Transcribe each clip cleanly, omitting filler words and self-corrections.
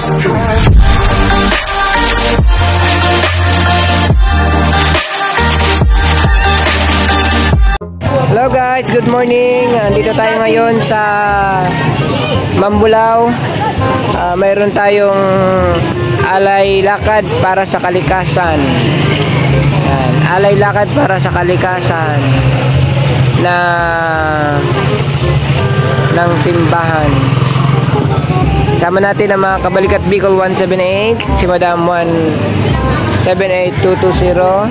Hello guys, good morning. Dito tayo ngayon sa Mambulau. Mayroon tayong alay lakad para sa kalikasan. Yan, alay lakad para sa kalikasan ng simbahan. Sama natin ang mga kabalikat Bicol 178, si Madam 178220,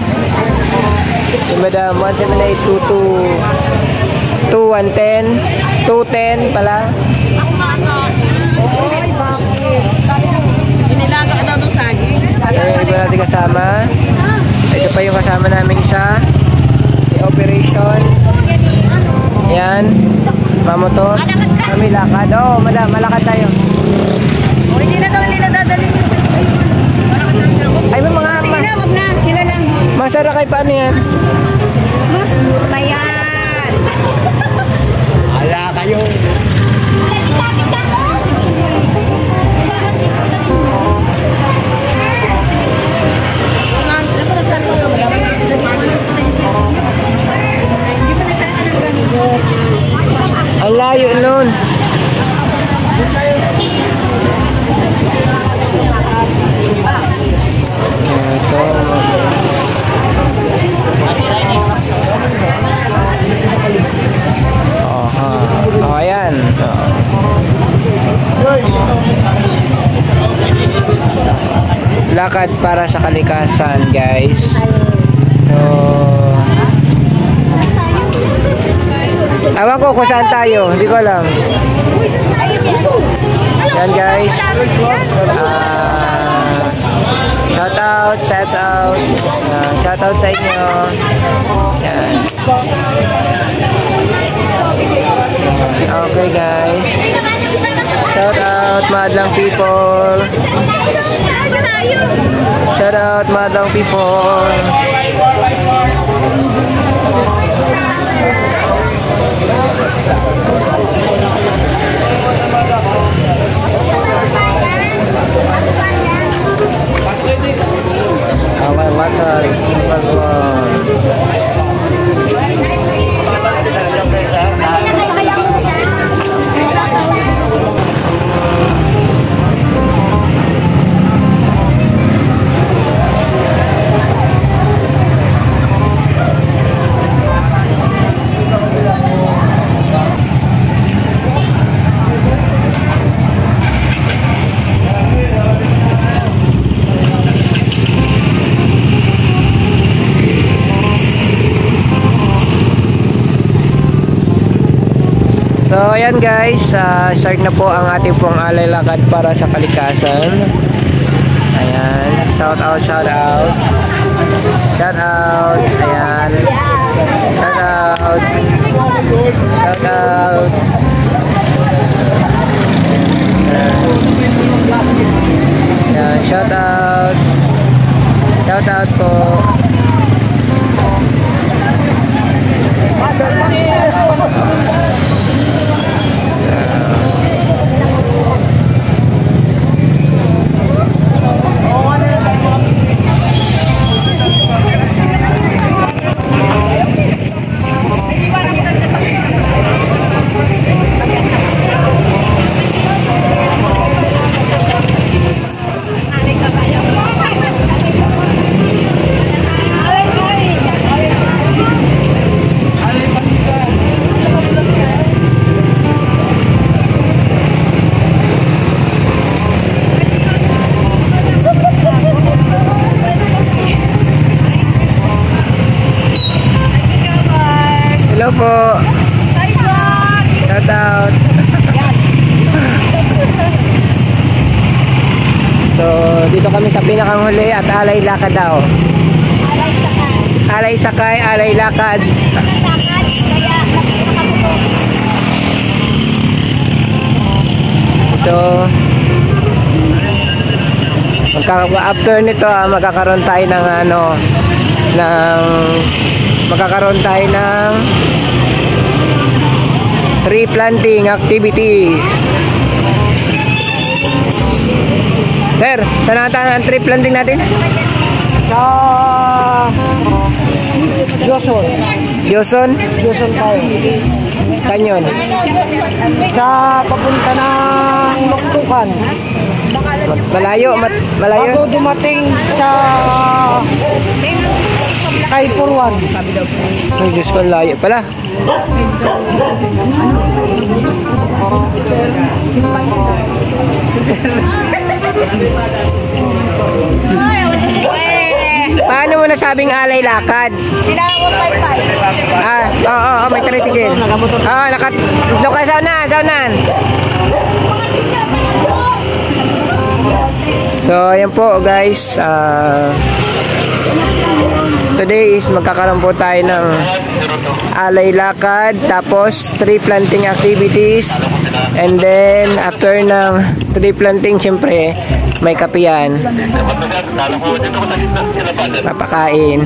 si Madam 17822, 2110, 210 pala. Ako nga ano. Oy, bakit? Inilaga ka daw ng saging. Iba natin kasama. Ito pa yung kasama namin isa. The operation. Yan. Mamotor. Kami lakad. Oh, madam, malakad tayo. O, hindi na daw nila dadalhin. Ay, mga sige na, wag na. Sila lang. Masara kay paano yan? Mas mura yan. Ala kayo. Ang layo nun. Ito. Oh, ayan. Lakad para sa kalikasan, guys. So, awan ko kung saan tayo, hindi ko alam. Yan guys. Shout out sa inyo. Yan. Okay guys. Shout out madlang people. Shout out madlang people. Awal water, So ayan guys, start na po ang ating pong alay lakad para sa kalikasan. Ayan, shout out. Shout out. Ayan. Shout out. Ayan, shout out. Shout out po. Hello po. Shout out. So, dito kami sa pinakang huli at alay lakad daw. Alay sakay, alay lakad. Ito. After nito, magkakaroon tayo ng magkakaroon tayo ng tree planting activities. sir, saan natin ang trip landing natin? Sa Joson. Joson? Joson tayo. Saan yun? Sa papunta ng Luktukan. Malayo? Malayo? Bago dumating sa kay Purwan. Ay, Diyos ko, layo pala. Paano mo nasabing alay lakad? Sila 155. Oo, may tricycle. Oo, doon ka saunan. So, ayan po guys. Today is magkakaroon po tayo ng alay lakad, tapos tree planting activities, and then after ng tree planting, syempre may kapiyan, papakain.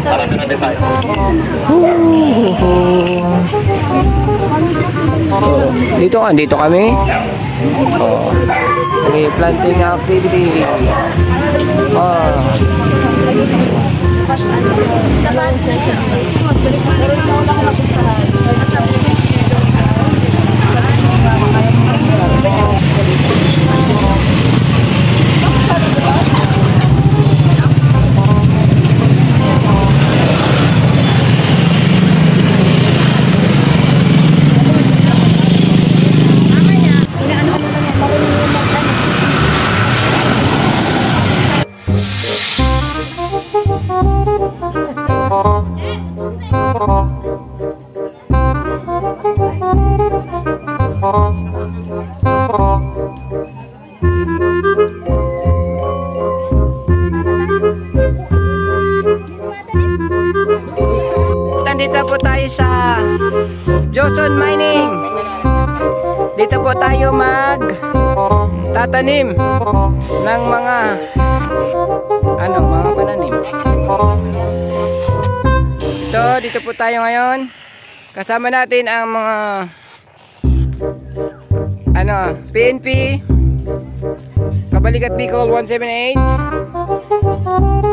Dito kami. Tree planting activity. Dito po tayo sa Joson Mining. Dito po tayo tatanim ng mga pananim. Dito po tayo ngayon. Kasama natin ang mga PNP, Kabalikat Bicol 178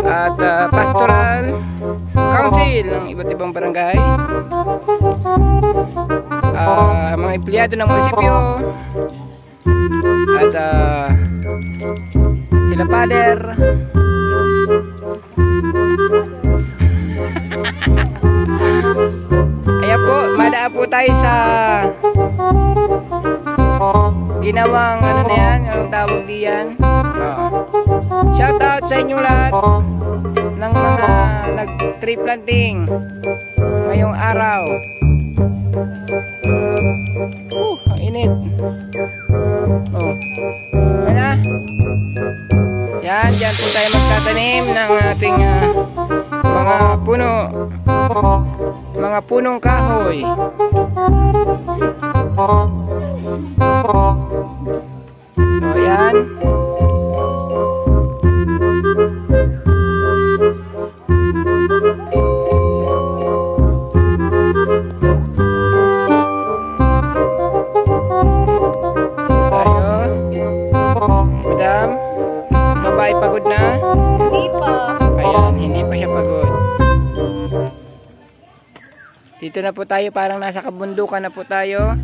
at Pastoral Council ng iba't ibang barangay, mga empleyado ng munisipyo, at sila pader. Ayan po, madaan po tayo sa ginawang anong tawag diyan. Shout out sa inyong lahat ng mga nag-tree planting ngayong araw. Ang init. Yan po tayo magtatanim ng ating mga punong kahoy. So yan. Pagod na? Hindi pa. Ayan, hindi pa siya pagod. Dito na po tayo, parang nasa kabundukan na po tayo.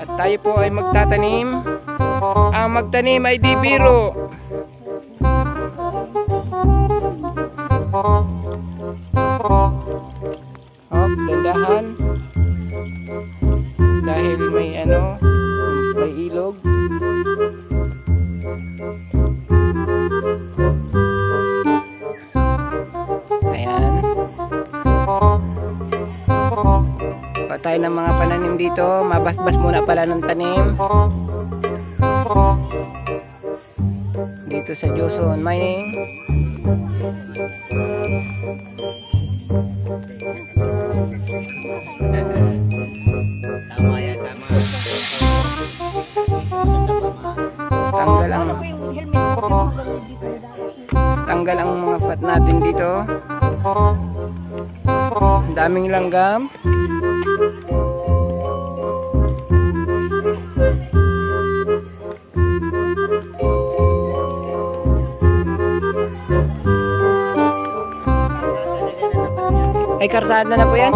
At tayo po ay magtatanim. Ang magtanim ay di biro. Dandahan. Dahil may ilog. Ayan. Patay ng mga pananim dito. Mabasbas muna pala ng tanim. Dito sa Joson Mining. Tanggal ang mga pat natin dito. Ang daming langgam. kartada na po yan.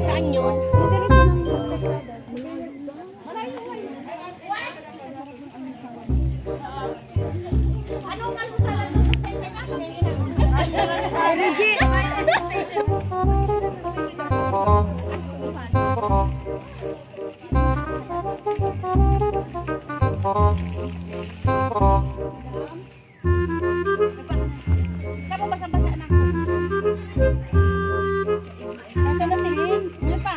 Saan yun? Nasaan na si Lynn? Ano pa?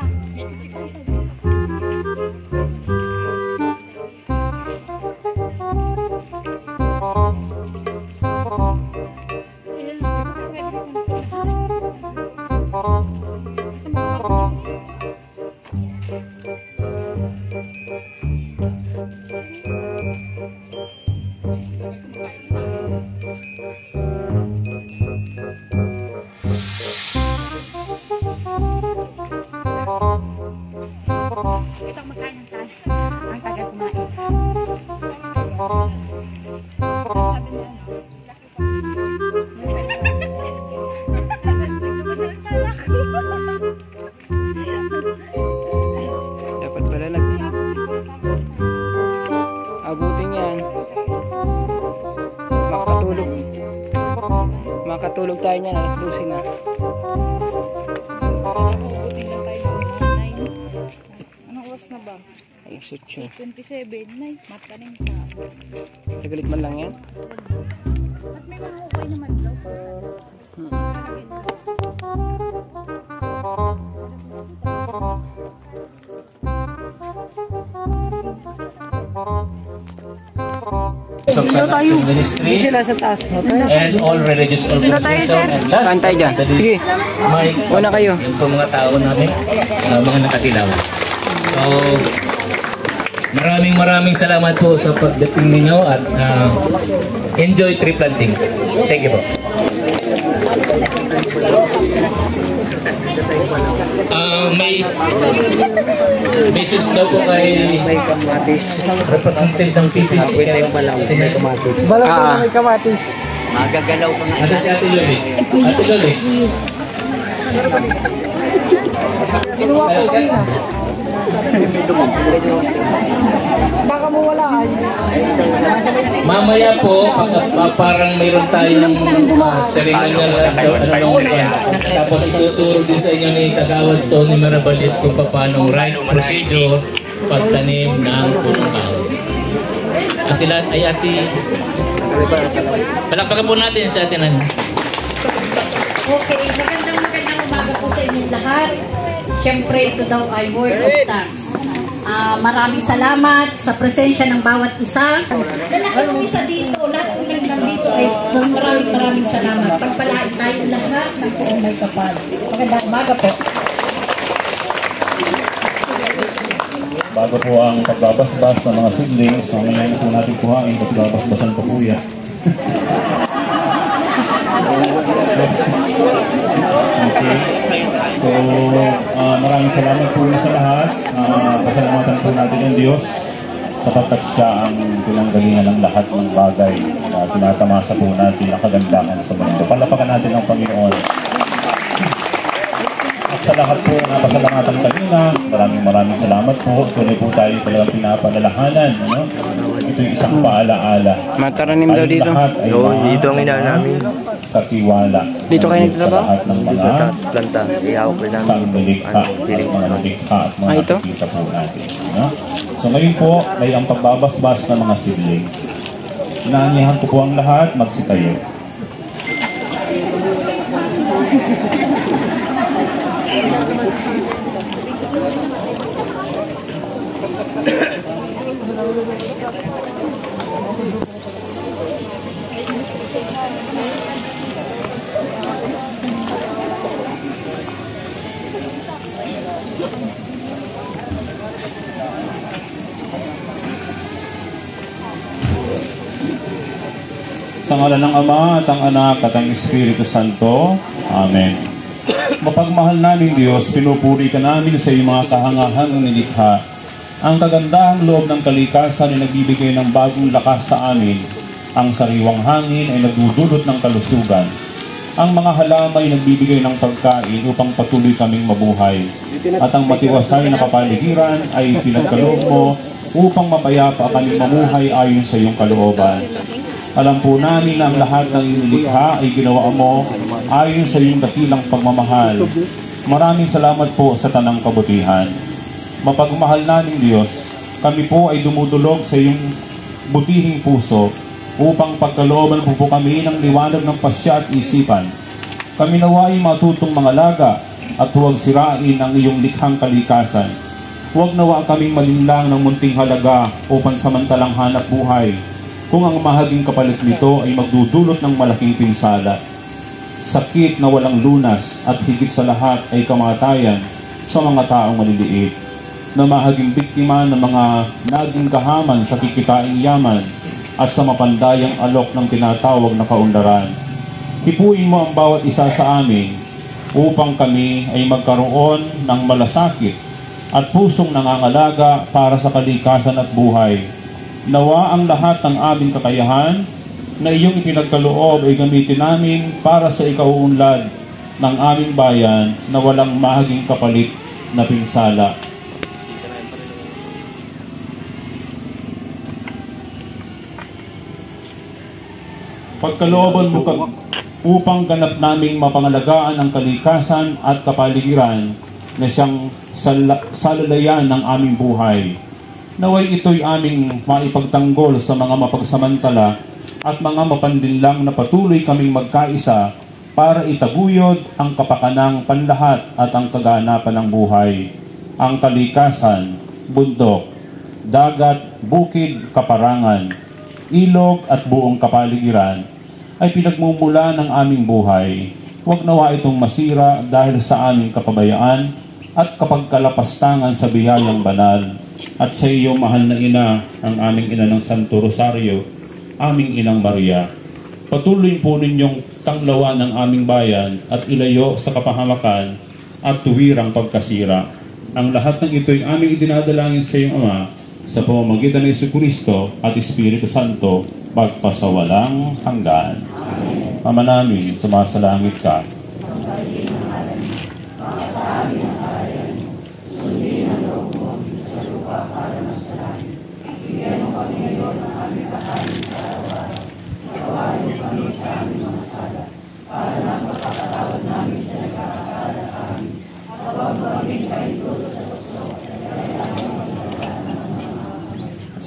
Ito makain ng tayo. Ang tagal kumain. Sabi niya Dapat pala abutin yan. Makatulog. Makatulog tayo niyan. Alas 12 na. anong oras na ba? Ay, sutyo. 27. Nay, matanim pa. Tagalit man lang yan. At may mga ukay naman daw. Hindi sila sa taas. And all religious organization. And last, Saan tayo dyan? that is Sige. my Una kayo. Yung po mga tao namin, mga nakatilaw. So, maraming salamat po sa pagdating ninyo at enjoy tree planting. Thank you po. May message daw po kay representative ng PPC. Balang pa may kamatis. Magagalaw ko na. Asa si Ate Loli? Ate Loli? Kinuha ko kanina. Baka mo walaan. Mamaya po, parang mayroon tayong ceremonial tapos ituturo din sa inyo ni Kagawad Tony Marabalis kung paano right procedure pagtanim ng punong kahoy. Ate Lat, ay ate, palakpakan po natin sa atin. Okay, magandang umaga po sa inyong lahat. Siyempre, ito daw ay word of thanks. Maraming salamat sa presensya ng bawat isa. Lahat ng isa dito, lahat ng nandito ay maraming salamat. Pagpalain tayo lahat ng buong may kapal. Magandang umaga po. Bago po ang pagbabasbas ng mga siblings, ngayon po natin kuhain kasi babasbasan po po yan. Okay. So, maraming salamat po sa lahat. Pasalamatan po natin ang Diyos sapagkat siya ang pinanggalingan ng lahat ng bagay na tinatamasa po natin na kagandahan sa mundo. Palapakan natin ang Panginoon. At sa lahat po na pasalamatan kanina, maraming salamat po. Tuloy po tayo talagang pinapanalahanan. Ano? Ito yung isang paalaala. Mataranim daw dito. Dito ang ina namin. Katiwala. Dito kayo nagtrabaho? Sa lahat ng mga Planta. Ihawak rin namin. pangdalikha, mga nalikha at mga ito? nakikita po natin. No? So ngayon po ay ang pagbabasbas ng mga siblings. Inaanyahan ko po ang lahat, magsitayo. Sa ngalan ng Ama at ang Anak at ang Espiritu Santo. Amen. Mapagmahal namin Diyos, pinupuri ka namin sa iyong mga kahangahang nilikha. Ang kagandahang loob ng kalikasan ay nagbibigay ng bagong lakas sa amin Ang sariwang hangin ay nagdudulot ng kalusugan. Ang mga halamay nagbibigay ng pagkain upang patuloy kaming mabuhay. At ang matiwasay na kapaligiran ay pinagkaloob mo upang mapayapa kaming mamuhay ayon sa iyong kalooban. Alam po namin na ang lahat ng inilikha ay ginawa mo ayon sa iyong dakilang pagmamahal. Maraming salamat po sa tanang kabutihan. Mapagmahal naming Diyos, kami po ay dumudulog sa iyong butihing puso upang pagkalooban po kami ng liwanag ng pasya at isipan. Kami nawa ay matutong mga laga at huwag sirain ang iyong likhang kalikasan. Huwag nawa kaming malinlang ng munting halaga o pansamantalang hanap buhay kung ang mahaging kapalit nito ay magdudulot ng malaking pinsala. Sakit na walang lunas at higit sa lahat ay kamatayan sa mga taong maliliit na mahaging biktima ng mga naging kahaman sa kikitaing yaman at sa mapandayang alok ng tinatawag na kaunlaran. Hipuin mo ang bawat isa sa amin upang kami ay magkaroon ng malasakit at pusong nangangalaga para sa kalikasan at buhay. Nawa ang lahat ng aming kakayahan na iyong ipinagkaloob ay gamitin namin para sa ikauunlad ng aming bayan na walang mahaging kapalit na pinsala. Pagkalooban mo upang ganap naming mapangalagaan ang kalikasan at kapaligiran na siyang salalayan ng aming buhay. Naway ito'y aming maipagtanggol sa mga mapagsamantala at mga mapandinlang na patuloy kaming magkaisa para itaguyod ang kapakanang panlahat at ang kaganapan ng buhay. Ang kalikasan, bundok, dagat, bukid, kaparangan, ilog at buong kapaligiran ay pinagmumula ng aming buhay. Huwag nawa itong masira dahil sa aming kapabayaan at kapagkalapastangan sa biyayang banal. At sa iyo, mahal na ina, ang aming ina ng Santo Rosario, aming inang Maria. Patuloy po ninyong tanglawan ng aming bayan at ilayo sa kapahamakan at tuwirang pagkasira. Ang lahat ng ito'y aming idinadalangin sa iyong Ama sa pamamagitan ng Jesucristo at Espiritu Santo magpasawalang hanggan. Ama namin, sumasalangit ka.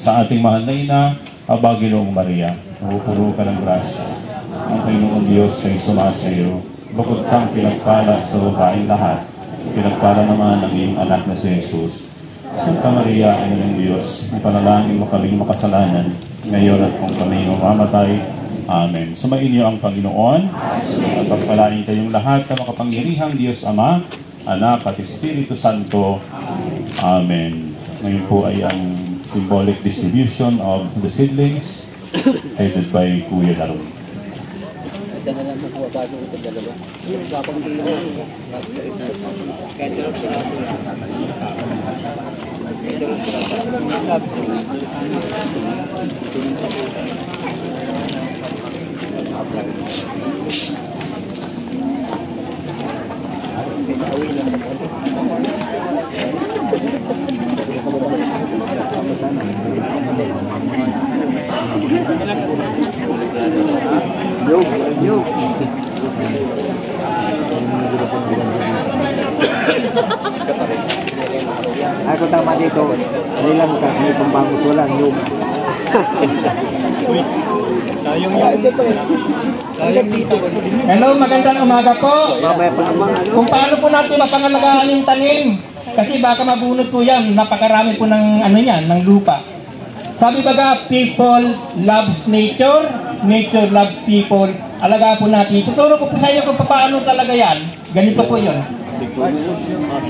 Sa ating mahal na ina, Aba, Ginoong Maria, puro ka ng grasya. Ang Panginoong Diyos ay sumasayo. Bukod kang pinagpala sa babaeng lahat, pinagpala naman ang iyong anak na si Jesus. Santa Maria, Ina ng Diyos, ipanalangin mo kaming makasalanan, ngayon at kung kami mamamatay. Amen. Sumainyo ang Panginoon, at pagpalain kayong lahat na makapangyarihang Diyos Ama, Anak at Espiritu Santo. Amen. Ngayon po ay ang symbolic distribution of the seedlings headed by Kuya Daron. Ako tama dito. Nilang ka, may pambangus wala yung. Hello, magandang umaga po. Kung paano po natin mapangalagaan yung tanim, kasi baka mabunot po yan, napakarami po ng ano yan, ng lupa. Sabi baga, people loves nature, nature loves people. Alaga po natin. Tuturo ko po sa inyo kung paano talaga yan. Ganito po yun.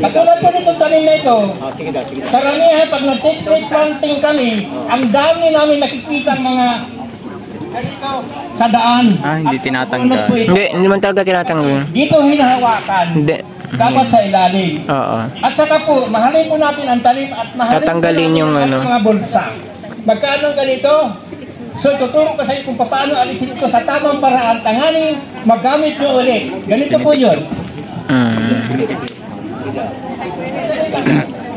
Katulad po nitong tanim na ito, karamihan pag nag-take planting kami, ang dami namin nakikita mga sa daan. Hindi tinatanggal. Hindi man talaga tinatanggal. Dito hinahawakan. Hindi. Dapat sa ilalim. Oo. At saka po, mahalin po natin ang talim at mahalin tatanggalin po natin yung ang ano. mga bulsa. Magkano ganito? So tuturo ko sa inyo kung paano alisin ito sa tamang paraan. Tanganing magamit nyo ulit. Ganito po yun.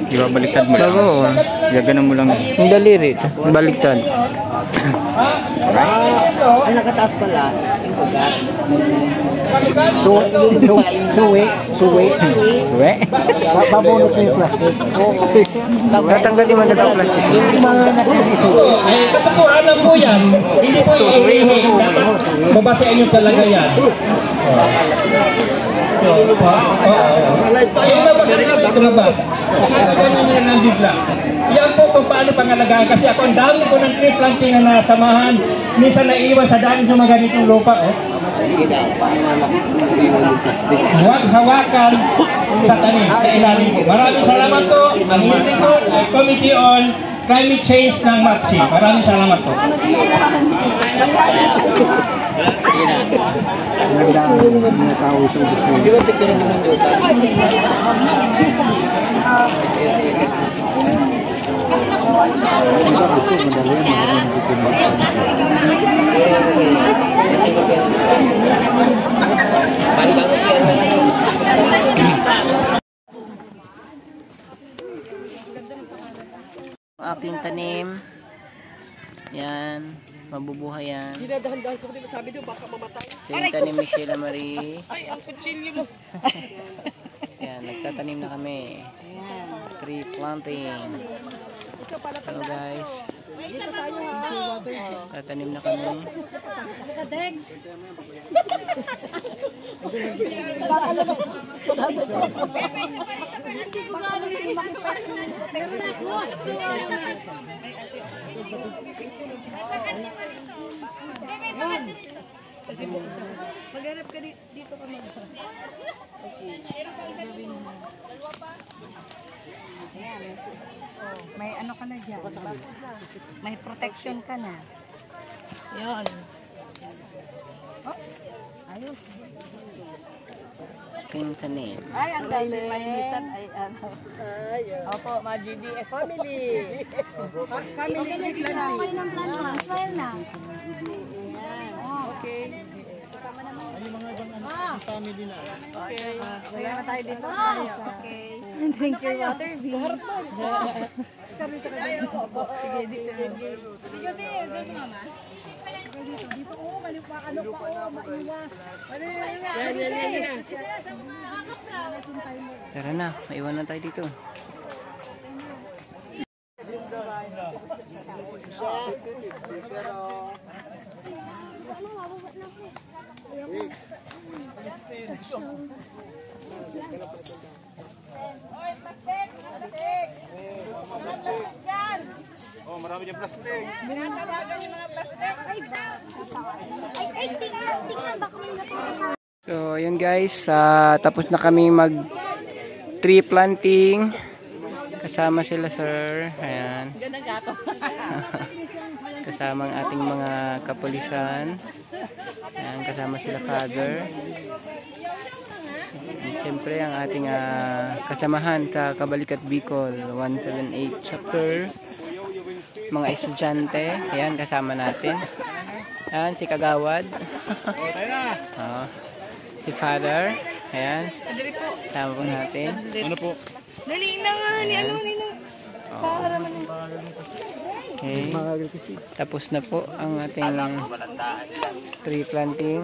Ibabaliktad mo lang. Oo. Gaganan mo lang. Ang daliri. Baliktad. Ay, nakataas pala. Suwi. Babunot mo yung plastic. Tatanggalin mo na daw plastic. Ay, katotohanan po yan. Hindi po iihi. Dapat babasean nyo talaga yan. Ayun na ba ito na ba? Ganyan nyo ng bigla. Yan po kung paano pangalagaan. Kasi ako ang dami ko ng tree planting na nasamahan. Minsan naiiwan sa dami ng mga ganitong lupa. Huwag hawakan sa tanim, sa ilalim po. Maraming salamat po. Ang meeting ko ay Committee on Climate Change ng MAPCI. Maraming salamat po. Aking tanim. Yan. Mabubuhay yan. Dinadahan-dahan ko, di ba sabi nyo, baka mamatay. Yung tanim ni Sheila Marie. Ay, ang kutsilyo mo. Yan, nagtatanim na kami. Tree planting. Hello guys. Tatanim na kami. Maghanap ka dito kami. May ano ka na dyan. May protection ka na. Yan. Oh, ayos. Aking tanim. Ay, ang galing mainitan. Ay, ano. Opo, mga GDS family. Family tree planting. Okay ng plan. Smile na. Okay. Family na. Okay. Kaya na tayo dito. Okay. Drink your water, V. Sige, dito. Si Jose, si Mama. Dito, oh, malipa, ano pa, oh, maiwas. Yan. Tara na, maiwan na tayo dito. Oh, marami dyan plastic. Binatawagan yung mga plastic. Ay, tingnan, baka may natutunan. So, yun guys, tapos na kami mag tree planting. Kasama sila sir. Ayan. Kasama ang ating mga kapulisan. Ayan, kasama sila father. Siyempre ang ating kasamahan sa Kabalikat Bicol 178 chapter. Mga estudyante. Ayan, kasama natin. Ayan, si Kagawad. Si father. Ayan. Kasama po natin. Ano po? Dali na nga, ni ano, ni na. Para man. Okay. Tapos na po ang ating tree planting.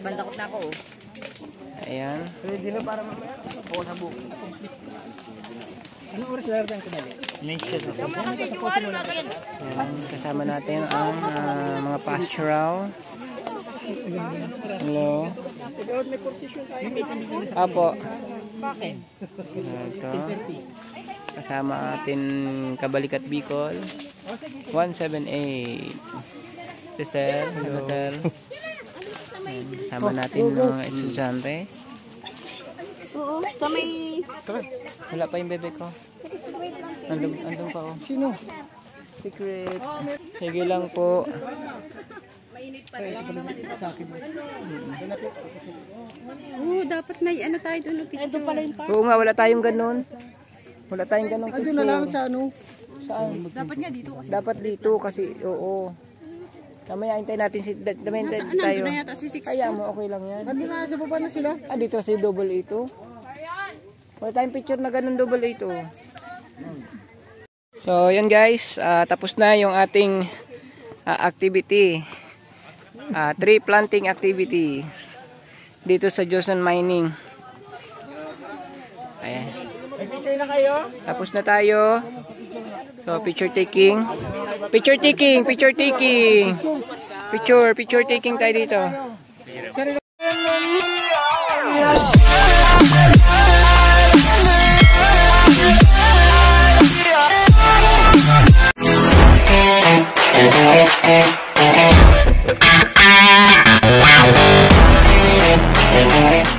Bandakot na ako, oh. Ayan. Ready na para mamaya. Oo, sa buko. Anong oras na rin ko dali? Ayan. Kasama natin ang mga pastoral. Hello. Apo. Bakit? Ito. Kasama atin Kabalikat Bicol 178. Sir, hello sir. Kasama natin mga estudyante. Oo, sa may... Wala pa yung bebe ko. Andun pa oh. Sino? Secret. Sige lang po. Mainit pa rin. Dapat may ano tayo doon. Ito pala yung Oo nga, wala tayong ganun. Wala tayong ganun. Doon na lang sa ano. Saan? dapat nga dito kasi. Dapat dito kasi, oo. Kamaya hintayin natin si Damen tayo. Nandun na yata si Six Kaya mo, okay lang yan. Hindi na, sa baba na sila. Ah, dito si double A2. Wala tayong picture na ganun double A2. So, yun guys. Tapos na yung ating activity. Tree planting activity. Dito sa Johnson Mining. Ayan. Picture na kayo? Tapos na tayo. So, picture taking. Picture taking. Picture taking. Picture taking tayo dito. Wow.